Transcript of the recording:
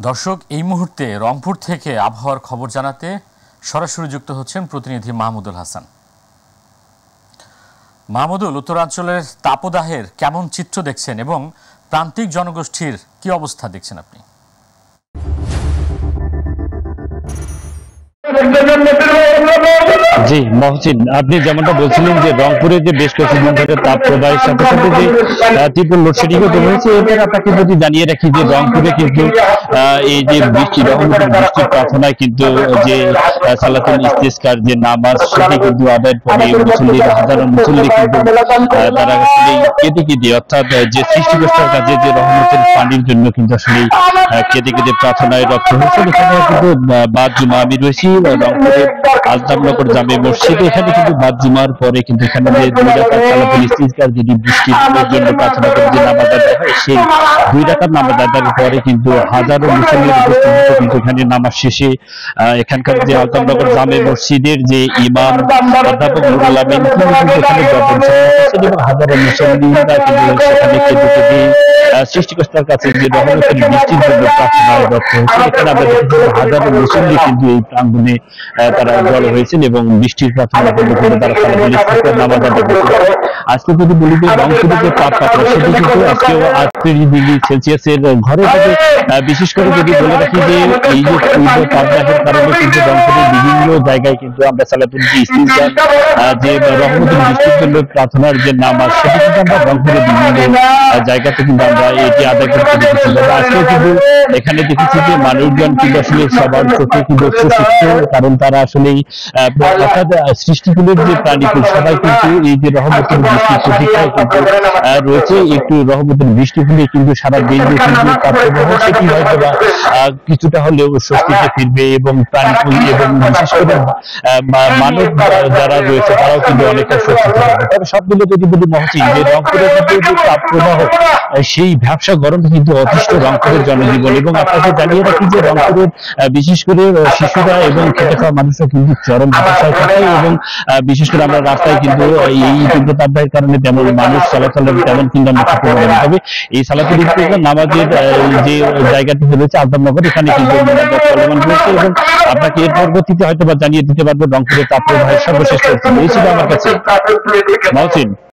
দর্শক এই মুহূর্তে রংপুর থেকে আবহাওয়ার খবর জানাতে সরাসরি যুক্ত হচ্ছেন প্রতিনিধি মাহমুদুল হাসান। মাহমুদুল, উত্তরাঞ্চলের তাপদাহের কেমন চিত্র দেখছেন এবং প্রান্তিক জনগোষ্ঠীর কি অবস্থা দেখছেন আপনি? জি মহসিন, আপনি যেমনটা বলছিলেন যে রংপুরে যে বেশ কিছুদিন ধরে তাপ প্রবাহের সাথে সাথে যে তীব্র লোডশেডিং হয়েছে, এরপর আপনাকে যদি জানিয়ে রাখি যে রংপুরে কিন্তু এই যে বৃষ্টির প্রার্থনায় কিন্তু যে সালাতুল ইস্তিসকার যে নামাজ সেটি কিন্তু আদায়ের পরে মুসল্লিরা হাজারো মুসল্লি কিন্তু তারা আসলে কেঁদে কেঁদে, অর্থাৎ যে সৃষ্টিকর্তার কাছে যে রহমতের পানির জন্য কিন্তু আসলে কেঁদে কেঁদে প্রার্থনায় রত হয়েছে। এখানে কিন্তু বাদ জুমা আমি রয়েছি রংপুরের আজদামনগর জামে মসজিদে। এখানে কিন্তু বাদ জুমার পরে কিন্তু এখানে যে দুই রাকাত সালাতুল ইস্তিসকার যেটি বৃষ্টির জন্য প্রার্থনা করে যে নামাজ আদায় হয়, সেই দুই রাকাত নামাজ আদায়ের পরে কিন্তু হাজারো মুসল্লির উপস্থিতিতে কিন্তু এখানে নামাজ শেষে এখানকার যে আজদামনগর জামে মসজিদের যে ইমাম অধ্যাপক নুরুল আমিন তিনি কিন্তু এখানে দর্শন করছেন এবং হাজারো মুসল্লিরা কিন্তু সেখানে কেঁদে কেঁদে সৃষ্টিকর্তার কাছে যে রহমতের বৃষ্টির জন্য প্রার্থনায় রত হয়েছে। এখানে আমরা দেখেছি হাজারো মুসল্লি কিন্তু এই প্রাঙ্গণে তারা জড়ো হয়েছেন এবং বৃষ্টির প্রার্থনা করে তারা সালাতুল ইস্তিসকার নামাজ আদায় করছেন। আজকে যদি বলি যে রংপুরের যে তাপমাত্রা সেটি কিন্তু আজকেও 38 ডিগ্রি সেলসিয়াসের ঘরে থাকে। বিশেষ করে যদি বলে রাখি যে এই যে তীব্র তাপদাহের কারণে কিন্তু রংপুরের বিভিন্ন জায়গায় কিন্তু আমরা সালাতুল ইস্তিসকার যে রহমতের বৃষ্টির জন্য প্রার্থনার যে নামাজ সেটি কিন্তু আমরা রংপুরের বিভিন্ন জায়গাতে কিন্তু আমরা এটি আদায় করতে দেখেছি। আজকে কিন্তু এখানে দেখেছি যে মানুষজন কিন্তু আসলে সবার চোখে কিন্তু সুস্থ, কারণ তারা আসলে অর্থাৎ সৃষ্টিকুলের যে প্রাণীকুল সবাই কিন্তু এই যে রহমতের বৃষ্টির প্রতীক্ষায় কিন্তু রয়েছে। একটু রহমতের বৃষ্টি হলে কিন্তু সারা দিন কিন্তু তাপপ্রবাহ সেটি হয়তো বা কিছুটা হলেও স্বস্তিতে ফিরবে এবং প্রাণীকুল এবং বিশেষ করে মানব যারা রয়েছে তারাও কিন্তু অনেকটা স্বস্তিতে থাকবে। তবে সবগুলো যদি বলি মহসিন, যে রংপুরের কিন্তু যে তাপপ্রবাহ সেই ব্যবসা গরম কিন্তু অতিষ্ঠ রংপুরের জনজীবন। এবং আপনাকে জানিয়ে রাখি যে রংপুরের বিশেষ করে শিশুরা এবং খেটে খাওয়া মানুষরা কিন্তু চরম হতাশায় থাকে এবং বিশেষ করে আমরা রাস্তায় কিন্তু এই তীব্র তাপদাহের কারণে তেমন মানুষ চলাচলের তেমন কিন্তু আমরা থাকতে পারি না। তবে এই সালাতুল ইস্তিসকার নামাজের যে জায়গাটি রয়েছে আজদামনগর, এখানে কিন্তু চলমান রয়েছে এবং আপনাকে এর পরবর্তীতে হয়তো বা জানিয়ে দিতে পারবো রংপুরের তাপপ্রবাহের সর্বশেষ পরিস্থিতি। এই ছিল আমার কাছে মহসিন।